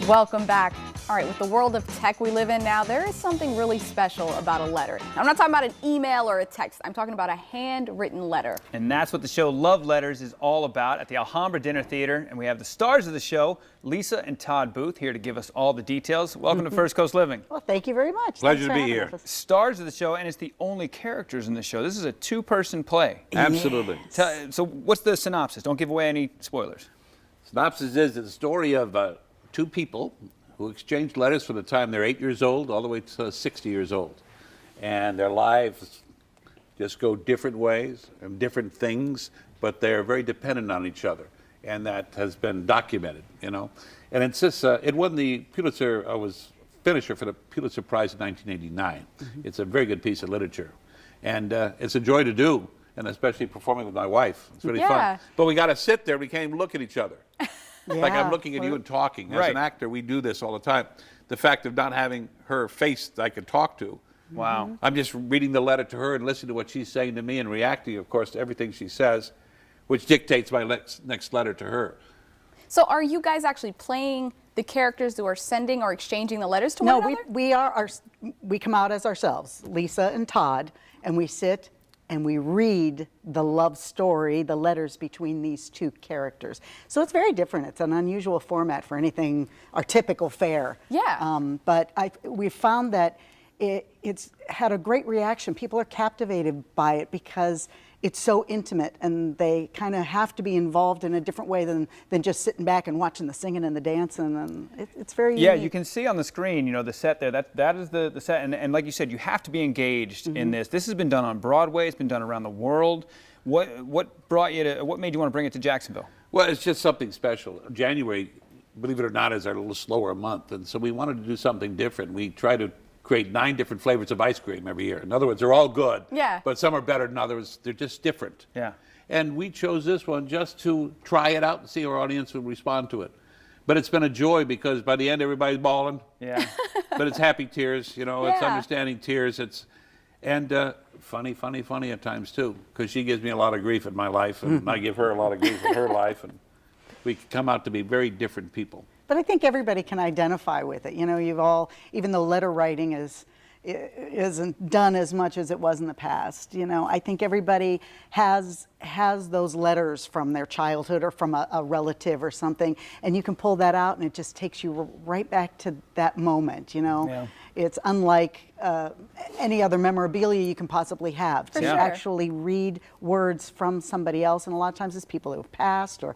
Welcome back. All right, with the world of tech we live in now, there is something really special about a letter. I'm not talking about an email or a text. I'm talking about a handwritten letter. And that's what the show Love Letters is all about at the Alhambra Dinner Theater. And we have the stars of the show, Lisa and Todd Booth, here to give us all the details. Welcome to First Coast Living. Well, thank you very much. Pleasure to be here. Stars of the show, and it's the only characters in the show. This is a two-person play. Absolutely. So what's the synopsis? Don't give away any spoilers. Synopsis is the story of two people who exchange letters from the time they're 8 years old all the way to 60 years old. And their lives just go different ways and different things, but they're very dependent on each other. And that has been documented, you know. And it's just, it won the Pulitzer, was finisher for the Pulitzer Prize in 1989. It's a very good piece of literature. And it's a joy to do, and especially performing with my wife. It's really fun. But we got to sit there, we can't even look at each other. Like I'm looking at you and talking. As an actor, we do this all the time. The fact of not having her face that I can talk to. Wow. I'm just reading the letter to her and listening to what she's saying to me and reacting, of course, to everything she says, which dictates my next letter to her. So are you guys actually playing the characters who are sending or exchanging the letters to one another? No, we come out as ourselves, Lisa and Todd, and we sit and we read the love story, the letters between these two characters. So it's very different. It's an unusual format for anything, our typical fare. Yeah. But we found that it's had a great reaction. People are captivated by it because it's so intimate, and they kind of have to be involved in a different way than just sitting back and watching the singing and the dancing. And it's very unique. You can see on the screen, you know, the set there. That is the set, and like you said, you have to be engaged in this. This has been done on Broadway. It's been done around the world. What brought you to? What made you want to bring it to Jacksonville? Well, it's just something special. January, believe it or not, is our little slower month, and so we wanted to do something different. We try to create 9 different flavors of ice cream every year. In other words, they're all good, but some are better than others. They're just different. Yeah. And we chose this one just to try it out and see how our audience would respond to it. But it's been a joy because by the end, everybody's bawling. Yeah. But it's happy tears, you know, it's understanding tears. And funny at times too, because she gives me a lot of grief in my life, and I give her a lot of grief in her life, and we come out to be very different people. But I think everybody can identify with it. You know, even though letter writing isn't done as much as it was in the past, you know, I think everybody has those letters from their childhood or from a relative or something, and you can pull that out and it just takes you right back to that moment, you know. Yeah. It's unlike any other memorabilia you can possibly have to For sure. actually read words from somebody else, and a lot of times it's people who have passed, or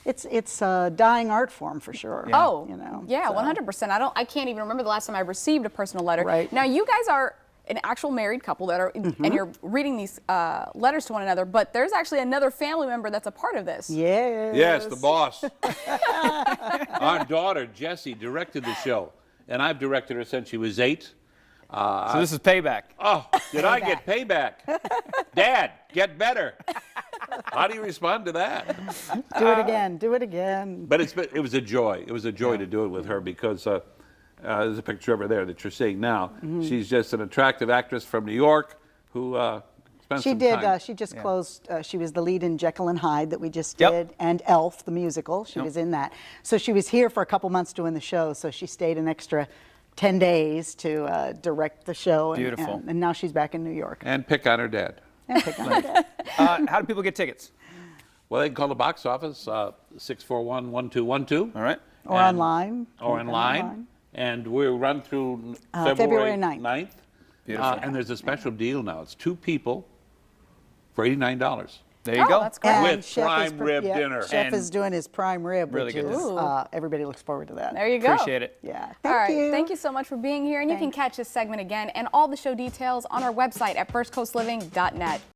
it's a dying art form for sure. Yeah. Oh, you know, yeah, so. 100%. I can't even remember the last time I received a personal letter. Right. Now, you guys are an actual married couple that are, and you're reading these letters to one another, but there's actually another family member that's a part of this. Yes. Yes, the boss. Our daughter, Jessie, directed the show, and I've directed her since she was 8. So this is payback. Oh, did I get payback? Dad, get better. How do you respond to that? Do it again. Do it again. But it was a joy. It was a joy to do it with her because there's a picture of her there that you're seeing now. She's just an attractive actress from New York who spent some time. She just closed. She was the lead in Jekyll and Hyde that we just did, and Elf, the musical. She was in that. So she was here for a couple months doing the show. So she stayed an extra 10 days to direct the show. Beautiful. And now she's back in New York. And pick on her dad. And pick on her dad. How do people get tickets? Well, they can call the box office, 641-1212. All right. Or online. Or online. And we'll run through February 9th. Beautiful. And there's a special deal now. It's 2 people for $89. There you go. That's great. And With Chef prime rib dinner. Chef And is doing his prime rib, really which good is, everybody looks forward to that. There you go. Appreciate it. Yeah. All right. you. Thank you so much for being here. And you can catch this segment again and all the show details on our website at firstcoastliving.net.